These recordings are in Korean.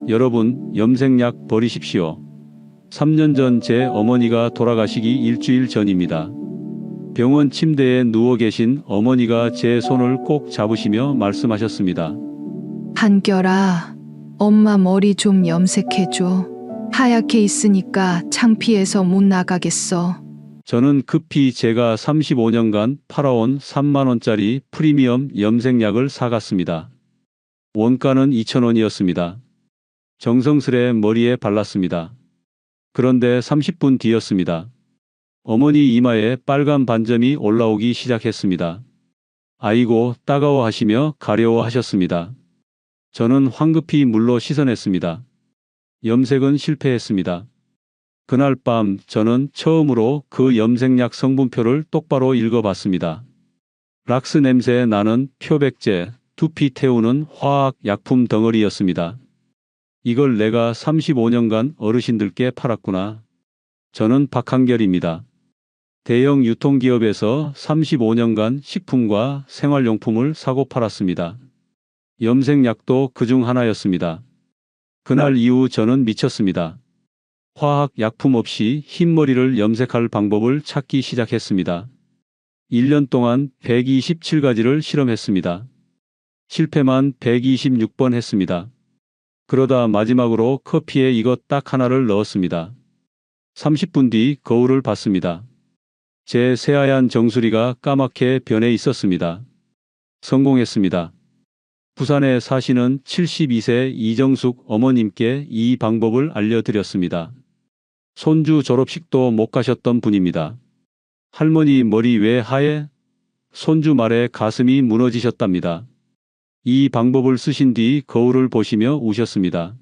여러분, 염색약 버리십시오. 3년 전 제 어머니가 돌아가시기 일주일 전입니다. 병원 침대에 누워 계신 어머니가 제 손을 꼭 잡으시며 말씀하셨습니다. 한결아, 엄마 머리 좀 염색해줘. 하얗게 있으니까 창피해서 못 나가겠어. 저는 급히 제가 35년간 팔아온 3만 원짜리 프리미엄 염색약을 사갔습니다. 원가는 2,000원이었습니다. 정성스레 머리에 발랐습니다. 그런데 30분 뒤였습니다. 어머니 이마에 빨간 반점이 올라오기 시작했습니다. 아이고, 따가워하시며 가려워하셨습니다. 저는 황급히 물로 씻어냈습니다. 염색은 실패했습니다. 그날 밤 저는 처음으로 그 염색약 성분표를 똑바로 읽어봤습니다. 락스 냄새 나는 표백제, 두피 태우는 화학 약품 덩어리였습니다. 이걸 내가 35년간 어르신들께 팔았구나. 저는 박한결입니다. 대형 유통기업에서 35년간 식품과 생활용품을 사고 팔았습니다. 염색약도 그중 하나였습니다. 그날 이후 저는 미쳤습니다. 화학 약품 없이 흰머리를 염색할 방법을 찾기 시작했습니다. 1년 동안 127가지를 실험했습니다. 실패만 126번 했습니다. 그러다 마지막으로 커피에 이것 딱 하나를 넣었습니다. 30분 뒤 거울을 봤습니다. 제 새하얀 정수리가 까맣게 변해 있었습니다. 성공했습니다. 부산에 사시는 72세 이정숙 어머님께 이 방법을 알려드렸습니다. 손주 졸업식도 못 가셨던 분입니다. 할머니 머리 왜 하얘? 손주 말에 가슴이 무너지셨답니다. 이 방법을 쓰신 뒤 거울을 보시며 우셨습니다.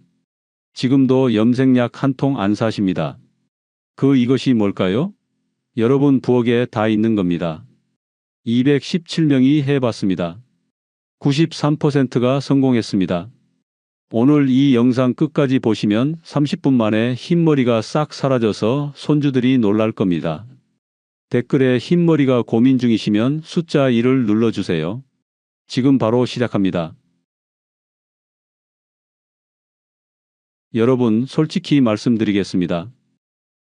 지금도 염색약 한 통 안 사십니다. 이것이 뭘까요? 여러분 부엌에 다 있는 겁니다. 217명이 해봤습니다. 93%가 성공했습니다. 오늘 이 영상 끝까지 보시면 30분 만에 흰머리가 싹 사라져서 손주들이 놀랄 겁니다. 댓글에 흰머리가 고민 중이시면 숫자 1을 눌러주세요. 지금 바로 시작합니다. 여러분, 솔직히 말씀드리겠습니다.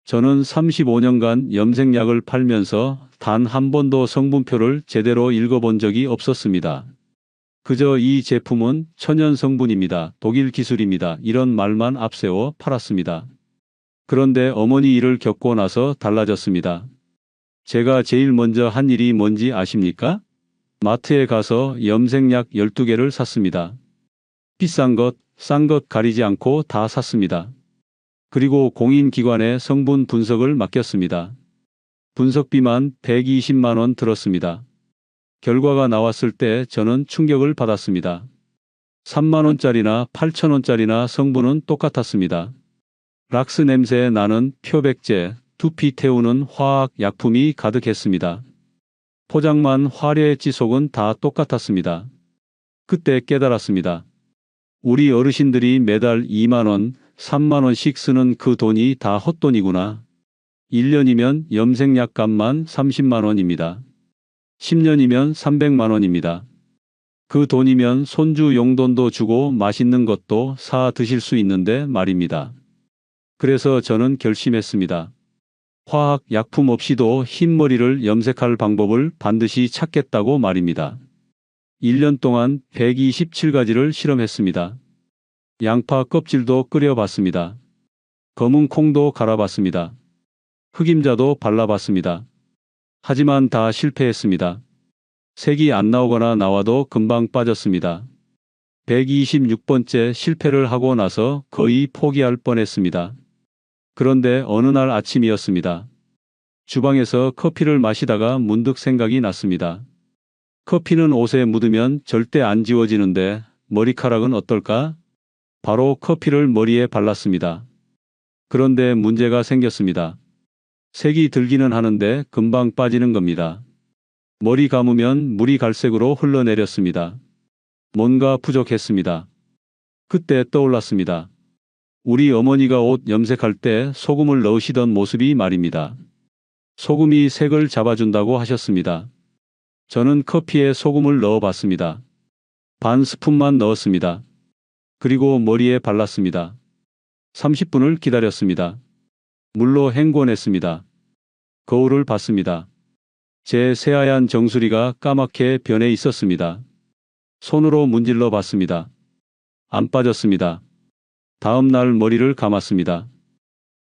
저는 35년간 염색약을 팔면서 단 한 번도 성분표를 제대로 읽어본 적이 없었습니다. 그저 이 제품은 천연 성분입니다. 독일 기술입니다. 이런 말만 앞세워 팔았습니다. 그런데 어머니 일을 겪고 나서 달라졌습니다. 제가 제일 먼저 한 일이 뭔지 아십니까? 마트에 가서 염색약 12개를 샀습니다. 비싼 것, 싼 것 가리지 않고 다 샀습니다. 그리고 공인기관에 성분 분석을 맡겼습니다. 분석비만 120만 원 들었습니다. 결과가 나왔을 때 저는 충격을 받았습니다. 3만 원짜리나 8천 원짜리나 성분은 똑같았습니다. 락스 냄새 나는 표백제, 두피 태우는 화학 약품이 가득했습니다. 포장만 화려했지 속은 다 똑같았습니다. 그때 깨달았습니다. 우리 어르신들이 매달 2만 원, 3만 원씩 쓰는 그 돈이 다 헛돈이구나. 1년이면 염색약 값만 30만 원입니다. 10년이면 300만 원입니다. 그 돈이면 손주 용돈도 주고 맛있는 것도 사 드실 수 있는데 말입니다. 그래서 저는 결심했습니다. 화학 약품 없이도 흰머리를 염색할 방법을 반드시 찾겠다고 말입니다. 1년 동안 127가지를 실험했습니다. 양파 껍질도 끓여봤습니다. 검은 콩도 갈아봤습니다. 흑임자도 발라봤습니다. 하지만 다 실패했습니다. 색이 안 나오거나 나와도 금방 빠졌습니다. 126번째 실패를 하고 나서 거의 포기할 뻔했습니다. 그런데 어느 날 아침이었습니다. 주방에서 커피를 마시다가 문득 생각이 났습니다. 커피는 옷에 묻으면 절대 안 지워지는데 머리카락은 어떨까? 바로 커피를 머리에 발랐습니다. 그런데 문제가 생겼습니다. 색이 들기는 하는데 금방 빠지는 겁니다. 머리 감으면 물이 갈색으로 흘러내렸습니다. 뭔가 부족했습니다. 그때 떠올랐습니다. 우리 어머니가 옷 염색할 때 소금을 넣으시던 모습이 말입니다. 소금이 색을 잡아준다고 하셨습니다. 저는 커피에 소금을 넣어봤습니다. 반 스푼만 넣었습니다. 그리고 머리에 발랐습니다. 30분을 기다렸습니다. 물로 헹궈냈습니다. 거울을 봤습니다. 제 새하얀 정수리가 까맣게 변해 있었습니다. 손으로 문질러 봤습니다. 안 빠졌습니다. 다음 날 머리를 감았습니다.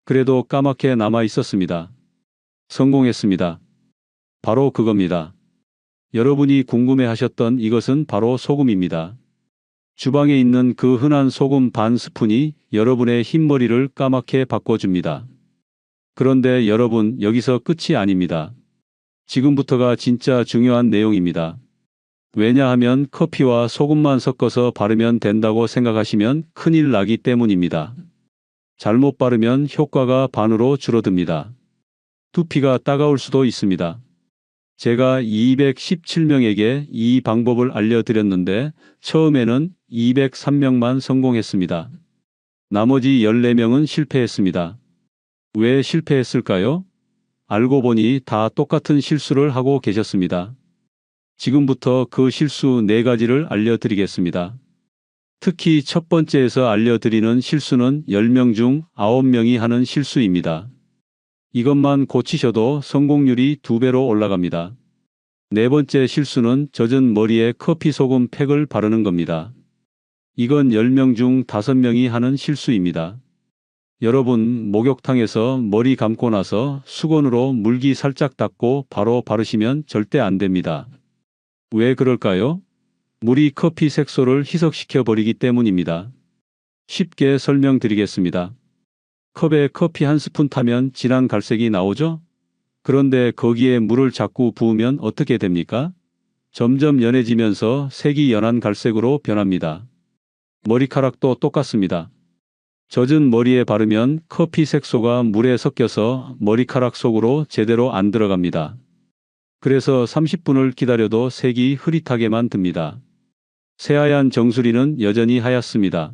그래도 까맣게 남아 있었습니다. 성공했습니다. 바로 그겁니다. 여러분이 궁금해 하셨던 이것은 바로 소금입니다. 주방에 있는 그 흔한 소금 반 스푼이 여러분의 흰머리를 까맣게 바꿔줍니다. 그런데 여러분, 여기서 끝이 아닙니다. 지금부터가 진짜 중요한 내용입니다. 왜냐하면 커피와 소금만 섞어서 바르면 된다고 생각하시면 큰일 나기 때문입니다. 잘못 바르면 효과가 반으로 줄어듭니다. 두피가 따가울 수도 있습니다. 제가 217명에게 이 방법을 알려드렸는데 처음에는 203명만 성공했습니다. 나머지 14명은 실패했습니다. 왜 실패했을까요? 알고 보니 다 똑같은 실수를 하고 계셨습니다. 지금부터 그 실수 4가지를 알려드리겠습니다. 특히 첫 번째에서 알려드리는 실수는 10명 중 9명이 하는 실수입니다. 이것만 고치셔도 성공률이 2배로 올라갑니다. 네 번째 실수는 젖은 머리에 커피 소금 팩을 바르는 겁니다. 이건 10명 중 5명이 하는 실수입니다. 여러분, 목욕탕에서 머리 감고 나서 수건으로 물기 살짝 닦고 바로 바르시면 절대 안 됩니다. 왜 그럴까요? 물이 커피 색소를 희석시켜 버리기 때문입니다. 쉽게 설명드리겠습니다. 컵에 커피 한 스푼 타면 진한 갈색이 나오죠? 그런데 거기에 물을 자꾸 부으면 어떻게 됩니까? 점점 연해지면서 색이 연한 갈색으로 변합니다. 머리카락도 똑같습니다. 젖은 머리에 바르면 커피 색소가 물에 섞여서 머리카락 속으로 제대로 안 들어갑니다. 그래서 30분을 기다려도 색이 흐릿하게만 듭니다. 새하얀 정수리는 여전히 하얗습니다.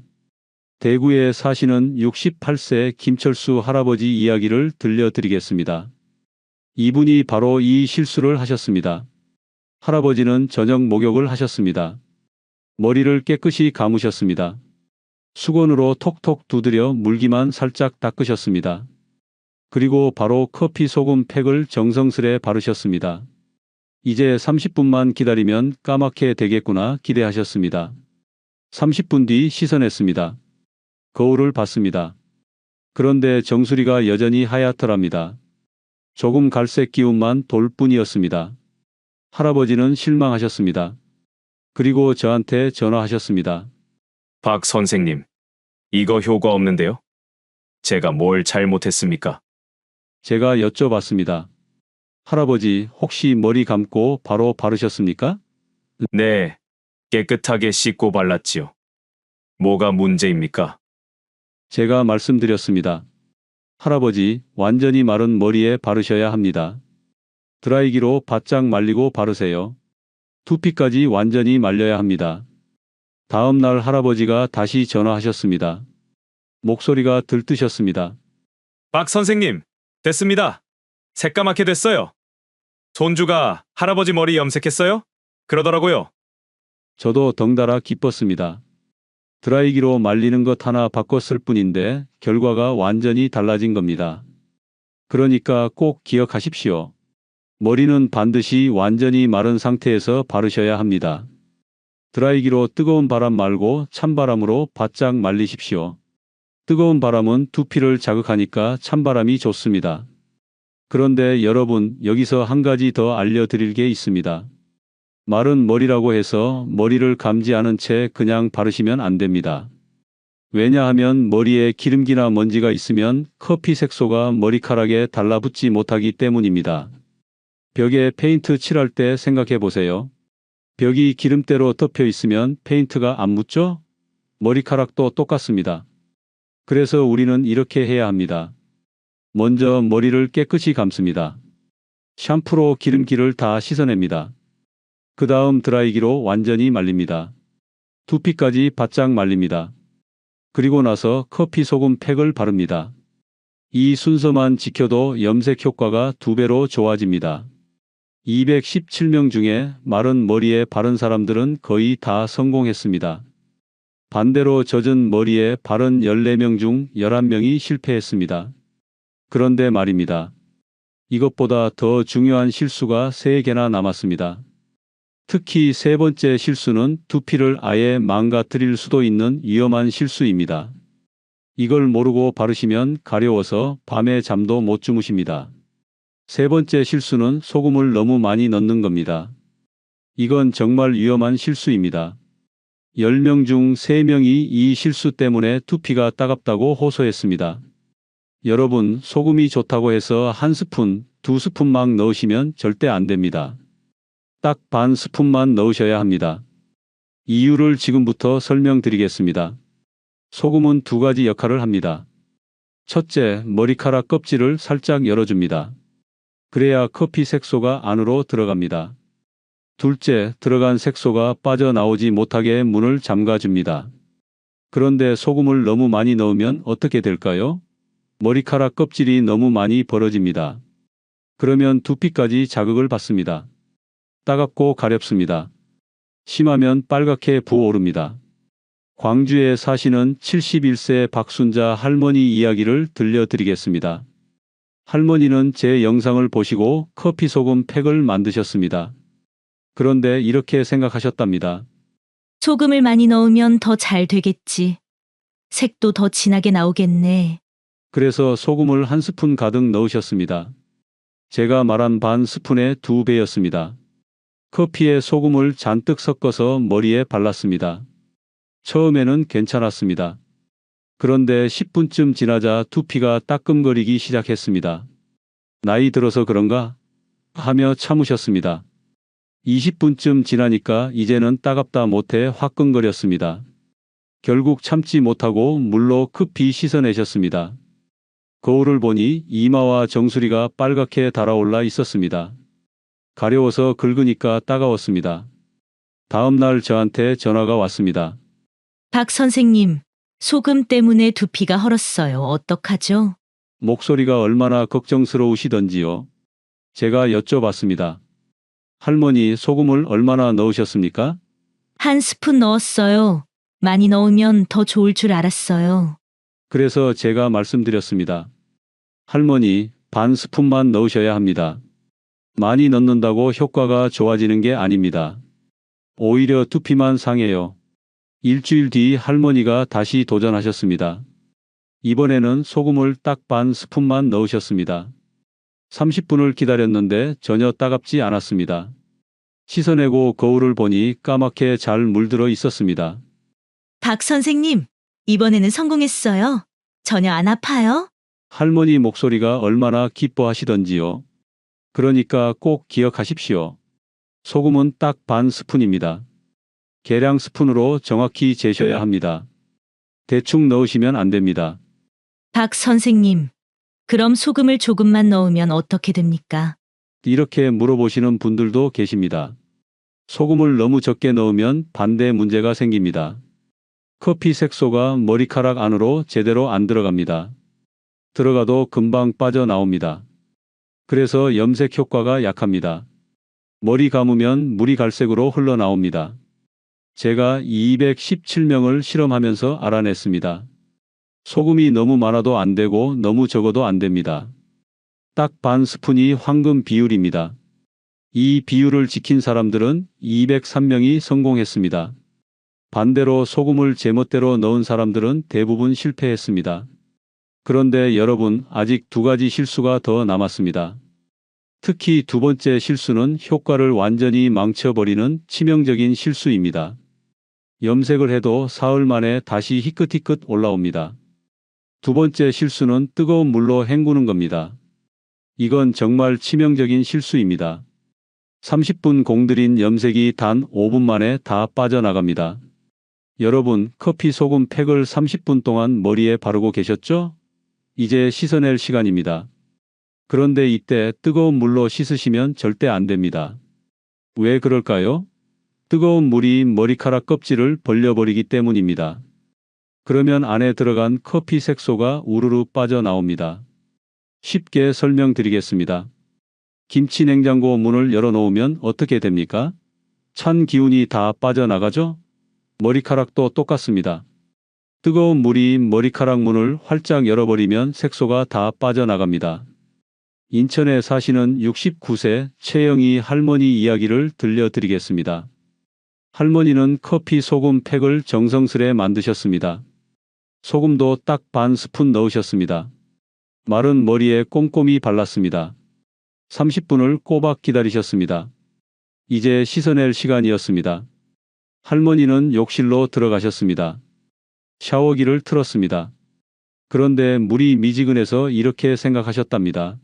대구에 사시는 68세 김철수 할아버지 이야기를 들려드리겠습니다. 이분이 바로 이 실수를 하셨습니다. 할아버지는 저녁 목욕을 하셨습니다. 머리를 깨끗이 감으셨습니다. 수건으로 톡톡 두드려 물기만 살짝 닦으셨습니다. 그리고 바로 커피 소금 팩을 정성스레 바르셨습니다. 이제 30분만 기다리면 까맣게 되겠구나 기대하셨습니다. 30분 뒤 씻어냈습니다. 거울을 봤습니다. 그런데 정수리가 여전히 하얗더랍니다. 조금 갈색 기운만 돌 뿐이었습니다. 할아버지는 실망하셨습니다. 그리고 저한테 전화하셨습니다. 박 선생님, 이거 효과 없는데요? 제가 뭘 잘못했습니까? 제가 여쭤봤습니다. 할아버지, 혹시 머리 감고 바로 바르셨습니까? 네, 깨끗하게 씻고 발랐지요. 뭐가 문제입니까? 제가 말씀드렸습니다. 할아버지, 완전히 마른 머리에 바르셔야 합니다. 드라이기로 바짝 말리고 바르세요. 두피까지 완전히 말려야 합니다. 다음 날 할아버지가 다시 전화하셨습니다. 목소리가 들뜨셨습니다. 박 선생님, 됐습니다. 새까맣게 됐어요. 손주가 할아버지 머리 염색했어요? 그러더라고요. 저도 덩달아 기뻤습니다. 드라이기로 말리는 것 하나 바꿨을 뿐인데 결과가 완전히 달라진 겁니다. 그러니까 꼭 기억하십시오. 머리는 반드시 완전히 마른 상태에서 바르셔야 합니다. 드라이기로 뜨거운 바람 말고 찬바람으로 바짝 말리십시오. 뜨거운 바람은 두피를 자극하니까 찬바람이 좋습니다. 그런데 여러분, 여기서 한 가지 더 알려드릴 게 있습니다. 마른 머리라고 해서 머리를 감지 않은 채 그냥 바르시면 안 됩니다. 왜냐하면 머리에 기름기나 먼지가 있으면 커피 색소가 머리카락에 달라붙지 못하기 때문입니다. 벽에 페인트 칠할 때 생각해 보세요. 벽이 기름때로 덮여 있으면 페인트가 안 묻죠? 머리카락도 똑같습니다. 그래서 우리는 이렇게 해야 합니다. 먼저 머리를 깨끗이 감습니다. 샴푸로 기름기를 다 씻어냅니다. 그 다음 드라이기로 완전히 말립니다. 두피까지 바짝 말립니다. 그리고 나서 커피 소금 팩을 바릅니다. 이 순서만 지켜도 염색 효과가 2배로 좋아집니다. 217명 중에 마른 머리에 바른 사람들은 거의 다 성공했습니다. 반대로 젖은 머리에 바른 14명 중 11명이 실패했습니다. 그런데 말입니다. 이것보다 더 중요한 실수가 3개나 남았습니다. 특히 세 번째 실수는 두피를 아예 망가뜨릴 수도 있는 위험한 실수입니다. 이걸 모르고 바르시면 가려워서 밤에 잠도 못 주무십니다. 세 번째 실수는 소금을 너무 많이 넣는 겁니다. 이건 정말 위험한 실수입니다. 10명 중 3명이 이 실수 때문에 두피가 따갑다고 호소했습니다. 여러분, 소금이 좋다고 해서 1스푼, 2스푼 막 넣으시면 절대 안 됩니다. 딱 반 스푼만 넣으셔야 합니다. 이유를 지금부터 설명드리겠습니다. 소금은 2가지 역할을 합니다. 첫째, 머리카락 껍질을 살짝 열어줍니다. 그래야 커피 색소가 안으로 들어갑니다. 둘째, 들어간 색소가 빠져나오지 못하게 문을 잠가줍니다. 그런데 소금을 너무 많이 넣으면 어떻게 될까요? 머리카락 껍질이 너무 많이 벌어집니다. 그러면 두피까지 자극을 받습니다. 따갑고 가렵습니다. 심하면 빨갛게 부어오릅니다. 광주에 사시는 71세 박순자 할머니 이야기를 들려드리겠습니다. 할머니는 제 영상을 보시고 커피 소금 팩을 만드셨습니다. 그런데 이렇게 생각하셨답니다. 소금을 많이 넣으면 더 잘 되겠지. 색도 더 진하게 나오겠네. 그래서 소금을 1스푼 가득 넣으셨습니다. 제가 말한 반 스푼의 2배였습니다. 커피에 소금을 잔뜩 섞어서 머리에 발랐습니다. 처음에는 괜찮았습니다. 그런데 10분쯤 지나자 두피가 따끔거리기 시작했습니다. 나이 들어서 그런가? 하며 참으셨습니다. 20분쯤 지나니까 이제는 따갑다 못해 화끈거렸습니다. 결국 참지 못하고 물로 급히 씻어내셨습니다. 거울을 보니 이마와 정수리가 빨갛게 달아올라 있었습니다. 가려워서 긁으니까 따가웠습니다. 다음 날 저한테 전화가 왔습니다. 박 선생님, 소금 때문에 두피가 헐었어요. 어떡하죠? 목소리가 얼마나 걱정스러우시던지요. 제가 여쭤봤습니다. 할머니, 소금을 얼마나 넣으셨습니까? 1스푼 넣었어요. 많이 넣으면 더 좋을 줄 알았어요. 그래서 제가 말씀드렸습니다. 할머니, 반 스푼만 넣으셔야 합니다. 많이 넣는다고 효과가 좋아지는 게 아닙니다. 오히려 두피만 상해요. 일주일 뒤 할머니가 다시 도전하셨습니다. 이번에는 소금을 딱 반 스푼만 넣으셨습니다. 30분을 기다렸는데 전혀 따갑지 않았습니다. 씻어내고 거울을 보니 까맣게 잘 물들어 있었습니다. 박 선생님, 이번에는 성공했어요. 전혀 안 아파요? 할머니 목소리가 얼마나 기뻐하시던지요. 그러니까 꼭 기억하십시오. 소금은 딱 반 스푼입니다. 계량 스푼으로 정확히 재셔야 합니다. 대충 넣으시면 안 됩니다. 박 선생님, 그럼 소금을 조금만 넣으면 어떻게 됩니까? 이렇게 물어보시는 분들도 계십니다. 소금을 너무 적게 넣으면 반대 문제가 생깁니다. 커피 색소가 머리카락 안으로 제대로 안 들어갑니다. 들어가도 금방 빠져나옵니다. 그래서 염색 효과가 약합니다. 머리 감으면 물이 갈색으로 흘러나옵니다. 제가 217명을 실험하면서 알아냈습니다. 소금이 너무 많아도 안 되고 너무 적어도 안 됩니다. 딱 반 스푼이 황금 비율입니다. 이 비율을 지킨 사람들은 203명이 성공했습니다. 반대로 소금을 제멋대로 넣은 사람들은 대부분 실패했습니다. 그런데 여러분, 아직 2가지 실수가 더 남았습니다. 특히 2번째 실수는 효과를 완전히 망쳐버리는 치명적인 실수입니다. 염색을 해도 사흘 만에 다시 희끗희끗 올라옵니다. 2번째 실수는 뜨거운 물로 헹구는 겁니다. 이건 정말 치명적인 실수입니다. 30분 공들인 염색이 단 5분 만에 다 빠져나갑니다. 여러분, 커피 소금 팩을 30분 동안 머리에 바르고 계셨죠? 이제 씻어낼 시간입니다. 그런데 이때 뜨거운 물로 씻으시면 절대 안 됩니다. 왜 그럴까요? 뜨거운 물이 머리카락 껍질을 벌려버리기 때문입니다. 그러면 안에 들어간 커피 색소가 우르르 빠져나옵니다. 쉽게 설명드리겠습니다. 김치 냉장고 문을 열어놓으면 어떻게 됩니까? 찬 기운이 다 빠져나가죠? 머리카락도 똑같습니다. 뜨거운 물이 머리카락 문을 활짝 열어버리면 색소가 다 빠져나갑니다. 인천에 사시는 69세 최영희 할머니 이야기를 들려드리겠습니다. 할머니는 커피 소금 팩을 정성스레 만드셨습니다. 소금도 딱 반 스푼 넣으셨습니다. 마른 머리에 꼼꼼히 발랐습니다. 30분을 꼬박 기다리셨습니다. 이제 씻어낼 시간이었습니다. 할머니는 욕실로 들어가셨습니다. 샤워기를 틀었습니다. 그런데 물이 미지근해서 이렇게 생각하셨답니다.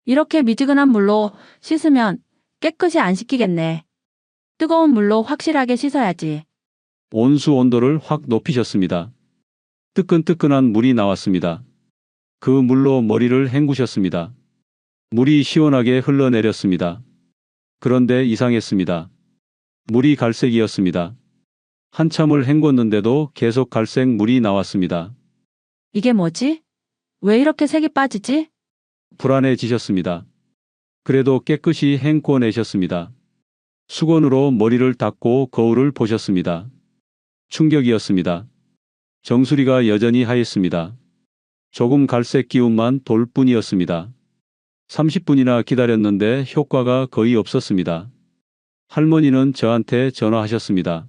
이렇게 미지근한 물로 씻으면 깨끗이 안 씻기겠네. 뜨거운 물로 확실하게 씻어야지. 온수 온도를 확 높이셨습니다. 뜨끈뜨끈한 물이 나왔습니다. 그 물로 머리를 헹구셨습니다. 물이 시원하게 흘러내렸습니다. 그런데 이상했습니다. 물이 갈색이었습니다. 한참을 헹궜는데도 계속 갈색 물이 나왔습니다. 이게 뭐지? 왜 이렇게 색이 빠지지? 불안해지셨습니다. 그래도 깨끗이 헹궈내셨습니다. 수건으로 머리를 닦고 거울을 보셨습니다. 충격이었습니다. 정수리가 여전히 하였습니다. 조금 갈색 기운만 돌 뿐이었습니다. 30분이나 기다렸는데 효과가 거의 없었습니다. 할머니는 저한테 전화하셨습니다.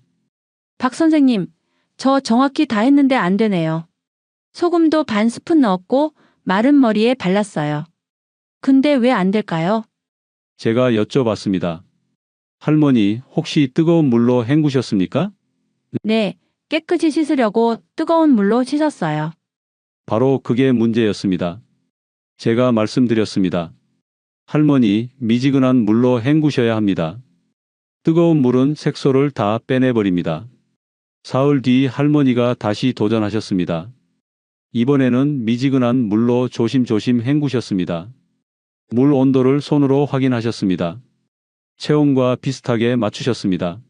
박 선생님, 저 정확히 다 했는데 안 되네요. 소금도 반 스푼 넣었고 마른 머리에 발랐어요. 근데 왜 안 될까요? 제가 여쭤봤습니다. 할머니, 혹시 뜨거운 물로 헹구셨습니까? 네, 깨끗이 씻으려고 뜨거운 물로 씻었어요. 바로 그게 문제였습니다. 제가 말씀드렸습니다. 할머니, 미지근한 물로 헹구셔야 합니다. 뜨거운 물은 색소를 다 빼내버립니다. 사흘 뒤 할머니가 다시 도전하셨습니다. 이번에는 미지근한 물로 조심조심 헹구셨습니다. 물 온도를 손으로 확인하셨습니다. 체온과 비슷하게 맞추셨습니다.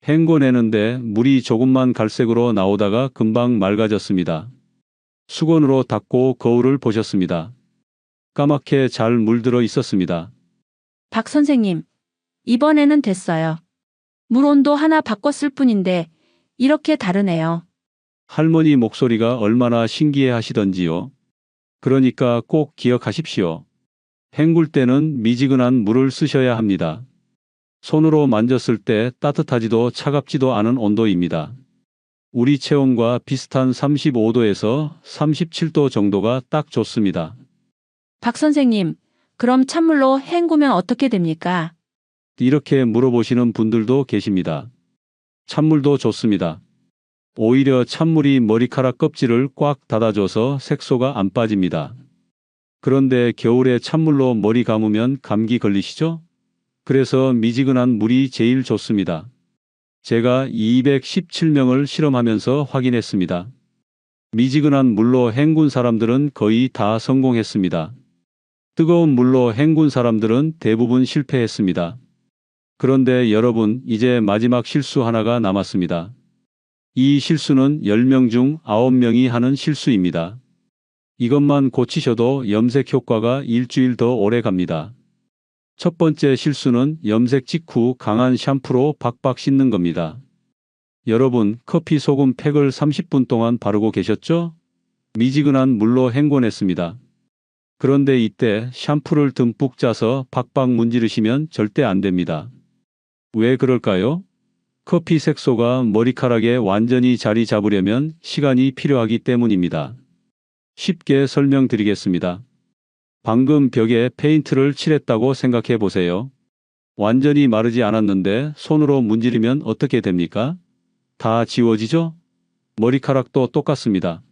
헹궈내는데 물이 조금만 갈색으로 나오다가 금방 맑아졌습니다. 수건으로 닦고 거울을 보셨습니다. 까맣게 잘 물들어 있었습니다. 박 선생님, 이번에는 됐어요. 물 온도 하나 바꿨을 뿐인데 이렇게 다르네요. 할머니 목소리가 얼마나 신기해 하시던지요. 그러니까 꼭 기억하십시오. 헹굴 때는 미지근한 물을 쓰셔야 합니다. 손으로 만졌을 때 따뜻하지도 차갑지도 않은 온도입니다. 우리 체온과 비슷한 35도에서 37도 정도가 딱 좋습니다. 박 선생님, 그럼 찬물로 헹구면 어떻게 됩니까? 이렇게 물어보시는 분들도 계십니다. 찬물도 좋습니다. 오히려 찬물이 머리카락 껍질을 꽉 닫아줘서 색소가 안 빠집니다. 그런데 겨울에 찬물로 머리 감으면 감기 걸리시죠? 그래서 미지근한 물이 제일 좋습니다. 제가 217명을 실험하면서 확인했습니다. 미지근한 물로 헹군 사람들은 거의 다 성공했습니다. 뜨거운 물로 헹군 사람들은 대부분 실패했습니다. 그런데 여러분, 이제 마지막 실수 하나가 남았습니다. 이 실수는 10명 중 9명이 하는 실수입니다. 이것만 고치셔도 염색 효과가 일주일 더 오래 갑니다. 첫 번째 실수는 염색 직후 강한 샴푸로 박박 씻는 겁니다. 여러분, 커피 소금 팩을 30분 동안 바르고 계셨죠? 미지근한 물로 헹궈냈습니다. 그런데 이때 샴푸를 듬뿍 짜서 박박 문지르시면 절대 안 됩니다. 왜 그럴까요? 커피 색소가 머리카락에 완전히 자리 잡으려면 시간이 필요하기 때문입니다. 쉽게 설명드리겠습니다. 방금 벽에 페인트를 칠했다고 생각해 보세요. 완전히 마르지 않았는데 손으로 문지르면 어떻게 됩니까? 다 지워지죠? 머리카락도 똑같습니다.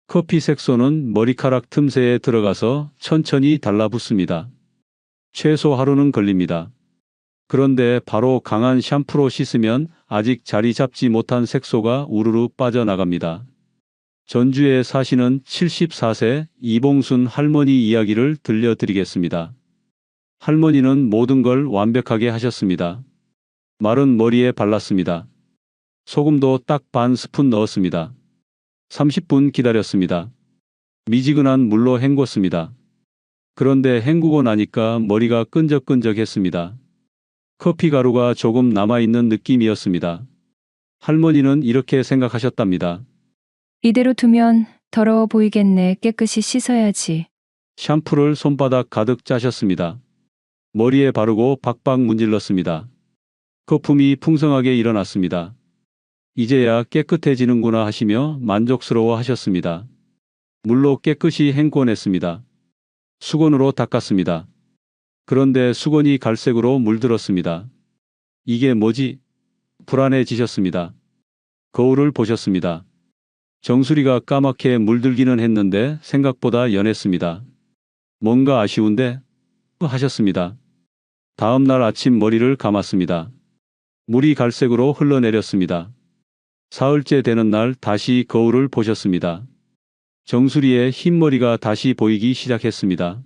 커피 색소는 머리카락 틈새에 들어가서 천천히 달라붙습니다. 최소 하루는 걸립니다. 그런데 바로 강한 샴푸로 씻으면 아직 자리 잡지 못한 색소가 우르르 빠져나갑니다. 전주에 사시는 74세 이봉순 할머니 이야기를 들려드리겠습니다. 할머니는 모든 걸 완벽하게 하셨습니다. 마른 머리에 발랐습니다. 소금도 딱 반 스푼 넣었습니다. 30분 기다렸습니다. 미지근한 물로 헹궜습니다. 그런데 헹구고 나니까 머리가 끈적끈적했습니다. 커피 가루가 조금 남아있는 느낌이었습니다. 할머니는 이렇게 생각하셨답니다. 이대로 두면 더러워 보이겠네. 깨끗이 씻어야지. 샴푸를 손바닥 가득 짜셨습니다. 머리에 바르고 박박 문질렀습니다. 거품이 풍성하게 일어났습니다. 이제야 깨끗해지는구나 하시며 만족스러워 하셨습니다. 물로 깨끗이 헹궈냈습니다. 수건으로 닦았습니다. 그런데 수건이 갈색으로 물들었습니다. 이게 뭐지? 불안해지셨습니다. 거울을 보셨습니다. 정수리가 까맣게 물들기는 했는데 생각보다 연했습니다. 뭔가 아쉬운데? 하셨습니다. 다음 날 아침 머리를 감았습니다. 물이 갈색으로 흘러내렸습니다. 사흘째 되는 날 다시 거울을 보셨습니다. 정수리에 흰머리가 다시 보이기 시작했습니다.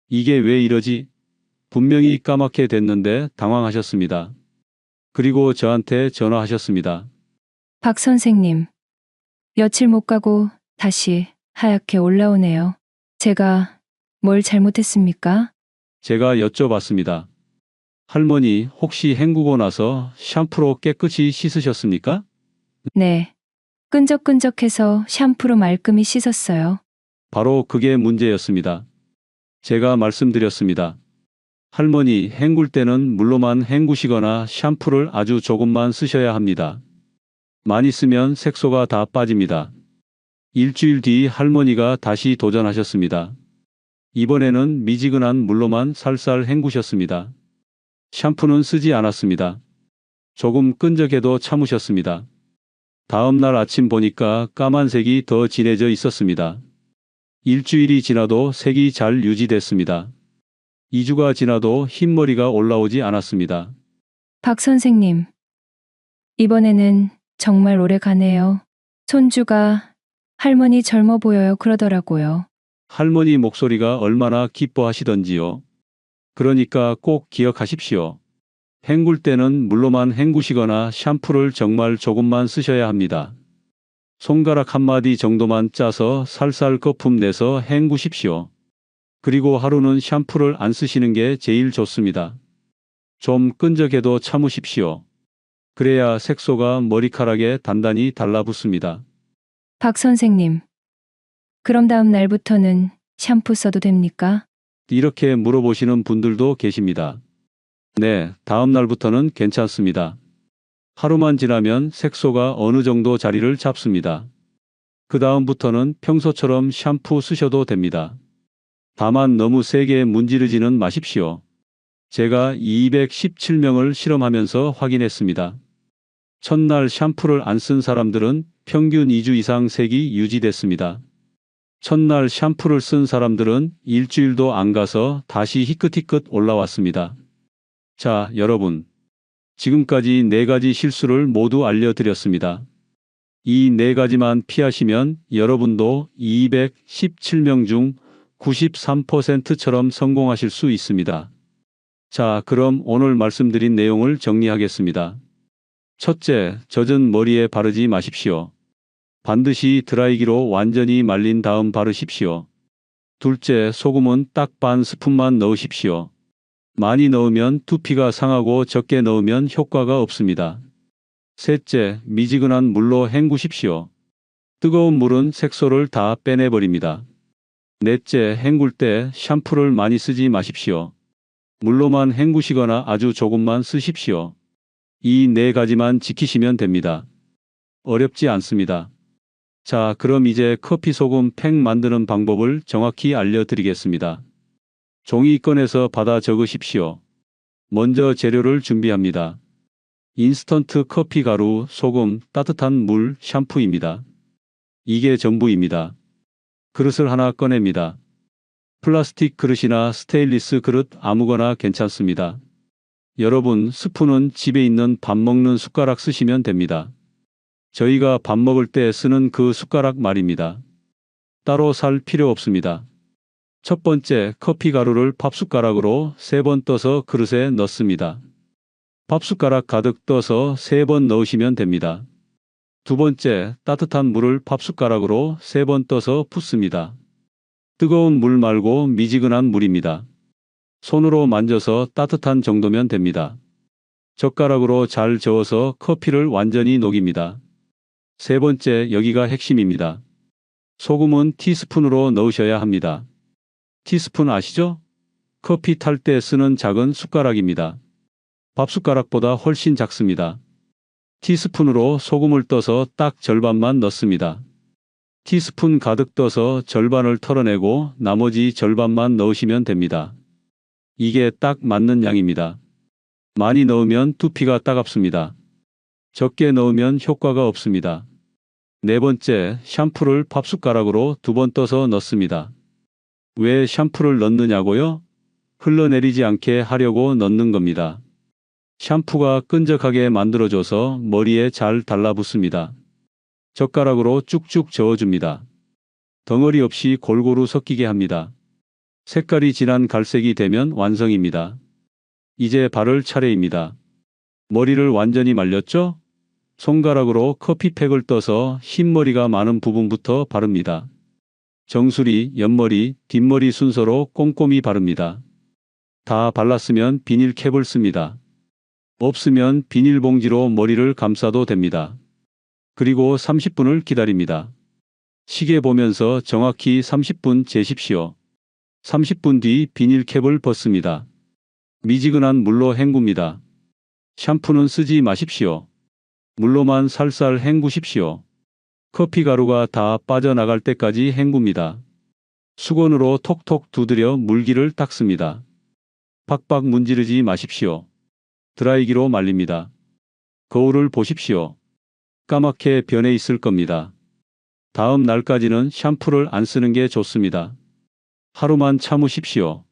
이게 왜 이러지? 분명히 까맣게 됐는데 당황하셨습니다. 그리고 저한테 전화하셨습니다. 박 선생님. 며칠 못 가고 다시 하얗게 올라오네요. 제가 뭘 잘못했습니까? 제가 여쭤봤습니다. 할머니, 혹시 헹구고 나서 샴푸로 깨끗이 씻으셨습니까? 네. 끈적끈적해서 샴푸로 말끔히 씻었어요. 바로 그게 문제였습니다. 제가 말씀드렸습니다. 할머니, 헹굴 때는 물로만 헹구시거나 샴푸를 아주 조금만 쓰셔야 합니다. 많이 쓰면 색소가 다 빠집니다. 일주일 뒤 할머니가 다시 도전하셨습니다. 이번에는 미지근한 물로만 살살 헹구셨습니다. 샴푸는 쓰지 않았습니다. 조금 끈적해도 참으셨습니다. 다음 날 아침 보니까 까만색이 더 진해져 있었습니다. 일주일이 지나도 색이 잘 유지됐습니다. 2주가 지나도 흰머리가 올라오지 않았습니다. 박 선생님. 이번에는 정말 오래 가네요. 손주가 할머니 젊어 보여요 그러더라고요. 할머니 목소리가 얼마나 기뻐하시던지요. 그러니까 꼭 기억하십시오. 헹굴 때는 물로만 헹구시거나 샴푸를 정말 조금만 쓰셔야 합니다. 손가락 한마디 정도만 짜서 살살 거품 내서 헹구십시오. 그리고 하루는 샴푸를 안 쓰시는 게 제일 좋습니다. 좀 끈적해도 참으십시오. 그래야 색소가 머리카락에 단단히 달라붙습니다. 박 선생님. 그럼 다음 날부터는 샴푸 써도 됩니까? 이렇게 물어보시는 분들도 계십니다. 네, 다음 날부터는 괜찮습니다. 하루만 지나면 색소가 어느 정도 자리를 잡습니다. 그 다음부터는 평소처럼 샴푸 쓰셔도 됩니다. 다만 너무 세게 문지르지는 마십시오. 제가 217명을 실험하면서 확인했습니다. 첫날 샴푸를 안 쓴 사람들은 평균 2주 이상 색이 유지됐습니다. 첫날 샴푸를 쓴 사람들은 일주일도 안 가서 다시 희끗희끗 올라왔습니다. 자, 여러분. 지금까지 4가지 실수를 모두 알려드렸습니다. 이 4가지만 피하시면 여러분도 217명 중 93%처럼 성공하실 수 있습니다. 자, 그럼 오늘 말씀드린 내용을 정리하겠습니다. 첫째, 젖은 머리에 바르지 마십시오. 반드시 드라이기로 완전히 말린 다음 바르십시오. 둘째, 소금은 딱 반 스푼만 넣으십시오. 많이 넣으면 두피가 상하고 적게 넣으면 효과가 없습니다. 셋째, 미지근한 물로 헹구십시오. 뜨거운 물은 색소를 다 빼내버립니다. 넷째, 헹굴 때 샴푸를 많이 쓰지 마십시오. 물로만 헹구시거나 아주 조금만 쓰십시오. 이 4가지만 지키시면 됩니다. 어렵지 않습니다. 자, 그럼 이제 커피 소금 팩 만드는 방법을 정확히 알려드리겠습니다. 종이 꺼내서 받아 적으십시오. 먼저 재료를 준비합니다. 인스턴트 커피 가루, 소금, 따뜻한 물, 샴푸입니다. 이게 전부입니다. 그릇을 하나 꺼냅니다. 플라스틱 그릇이나 스테인리스 그릇 아무거나 괜찮습니다. 여러분, 스푼은 집에 있는 밥 먹는 숟가락 쓰시면 됩니다. 저희가 밥 먹을 때 쓰는 그 숟가락 말입니다. 따로 살 필요 없습니다. 첫 번째, 커피 가루를 밥숟가락으로 3번 떠서 그릇에 넣습니다. 밥숟가락 가득 떠서 3번 넣으시면 됩니다. 두 번째, 따뜻한 물을 밥숟가락으로 3번 떠서 붓습니다. 뜨거운 물 말고 미지근한 물입니다. 손으로 만져서 따뜻한 정도면 됩니다. 젓가락으로 잘 저어서 커피를 완전히 녹입니다. 세 번째, 여기가 핵심입니다. 소금은 티스푼으로 넣으셔야 합니다. 티스푼 아시죠? 커피 탈 때 쓰는 작은 숟가락입니다. 밥숟가락보다 훨씬 작습니다. 티스푼으로 소금을 떠서 딱 절반만 넣습니다. 티스푼 가득 떠서 절반을 털어내고 나머지 절반만 넣으시면 됩니다. 이게 딱 맞는 양입니다. 많이 넣으면 두피가 따갑습니다. 적게 넣으면 효과가 없습니다. 네 번째, 샴푸를 밥숟가락으로 2번 떠서 넣습니다. 왜 샴푸를 넣느냐고요? 흘러내리지 않게 하려고 넣는 겁니다. 샴푸가 끈적하게 만들어줘서 머리에 잘 달라붙습니다. 젓가락으로 쭉쭉 저어줍니다. 덩어리 없이 골고루 섞이게 합니다. 색깔이 진한 갈색이 되면 완성입니다. 이제 바를 차례입니다. 머리를 완전히 말렸죠? 손가락으로 커피팩을 떠서 흰머리가 많은 부분부터 바릅니다. 정수리, 옆머리, 뒷머리 순서로 꼼꼼히 바릅니다. 다 발랐으면 비닐캡을 씁니다. 없으면 비닐봉지로 머리를 감싸도 됩니다. 그리고 30분을 기다립니다. 시계 보면서 정확히 30분 재십시오. 30분 뒤 비닐캡을 벗습니다. 미지근한 물로 헹굽니다. 샴푸는 쓰지 마십시오. 물로만 살살 헹구십시오. 커피 가루가 다 빠져나갈 때까지 헹굽니다. 수건으로 톡톡 두드려 물기를 닦습니다. 팍팍 문지르지 마십시오. 드라이기로 말립니다. 거울을 보십시오. 까맣게 변해 있을 겁니다. 다음 날까지는 샴푸를 안 쓰는 게 좋습니다. 하루만 참으십시오.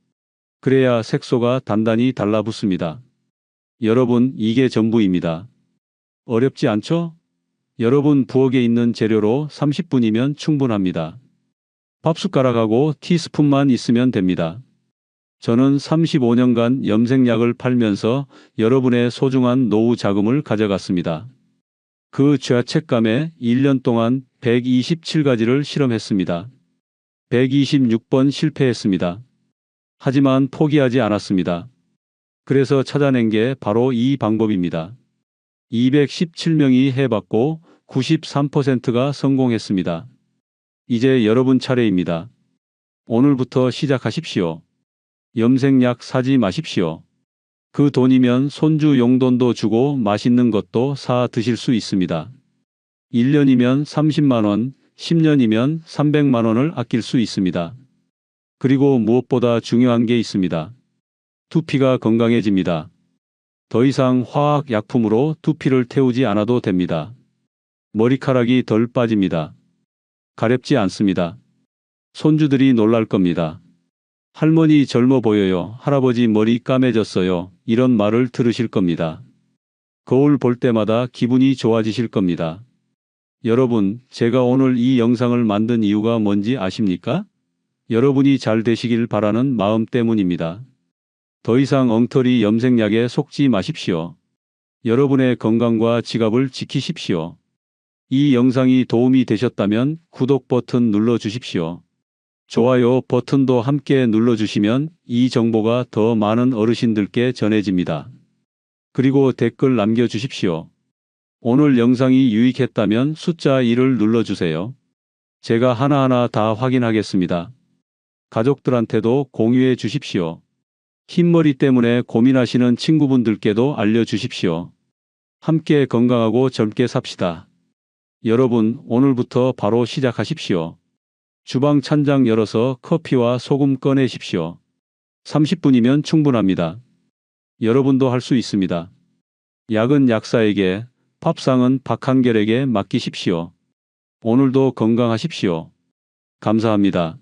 그래야 색소가 단단히 달라붙습니다. 여러분, 이게 전부입니다. 어렵지 않죠? 여러분 부엌에 있는 재료로 30분이면 충분합니다. 밥숟가락하고 티스푼만 있으면 됩니다. 저는 35년간 염색약을 팔면서 여러분의 소중한 노후 자금을 가져갔습니다. 그 죄책감에 1년 동안 127가지를 실험했습니다. 126번 실패했습니다. 하지만 포기하지 않았습니다. 그래서 찾아낸 게 바로 이 방법입니다. 217명이 해봤고 93%가 성공했습니다. 이제 여러분 차례입니다. 오늘부터 시작하십시오. 염색약 사지 마십시오. 그 돈이면 손주 용돈도 주고 맛있는 것도 사 드실 수 있습니다. 1년이면 30만 원, 10년이면 300만 원을 아낄 수 있습니다. 그리고 무엇보다 중요한 게 있습니다. 두피가 건강해집니다. 더 이상 화학 약품으로 두피를 태우지 않아도 됩니다. 머리카락이 덜 빠집니다. 가렵지 않습니다. 손주들이 놀랄 겁니다. 할머니 젊어 보여요. 할아버지 머리 까매졌어요. 이런 말을 들으실 겁니다. 거울 볼 때마다 기분이 좋아지실 겁니다. 여러분, 제가 오늘 이 영상을 만든 이유가 뭔지 아십니까? 여러분이 잘 되시길 바라는 마음 때문입니다. 더 이상 엉터리 염색약에 속지 마십시오. 여러분의 건강과 지갑을 지키십시오. 이 영상이 도움이 되셨다면 구독 버튼 눌러주십시오. 좋아요 버튼도 함께 눌러주시면 이 정보가 더 많은 어르신들께 전해집니다. 그리고 댓글 남겨주십시오. 오늘 영상이 유익했다면 숫자 1을 눌러주세요. 제가 하나하나 다 확인하겠습니다. 가족들한테도 공유해 주십시오. 흰머리 때문에 고민하시는 친구분들께도 알려주십시오. 함께 건강하고 젊게 삽시다. 여러분, 오늘부터 바로 시작하십시오. 주방 찬장 열어서 커피와 소금 꺼내십시오. 30분이면 충분합니다. 여러분도 할 수 있습니다. 약은 약사에게, 밥상은 박한결에게 맡기십시오. 오늘도 건강하십시오. 감사합니다.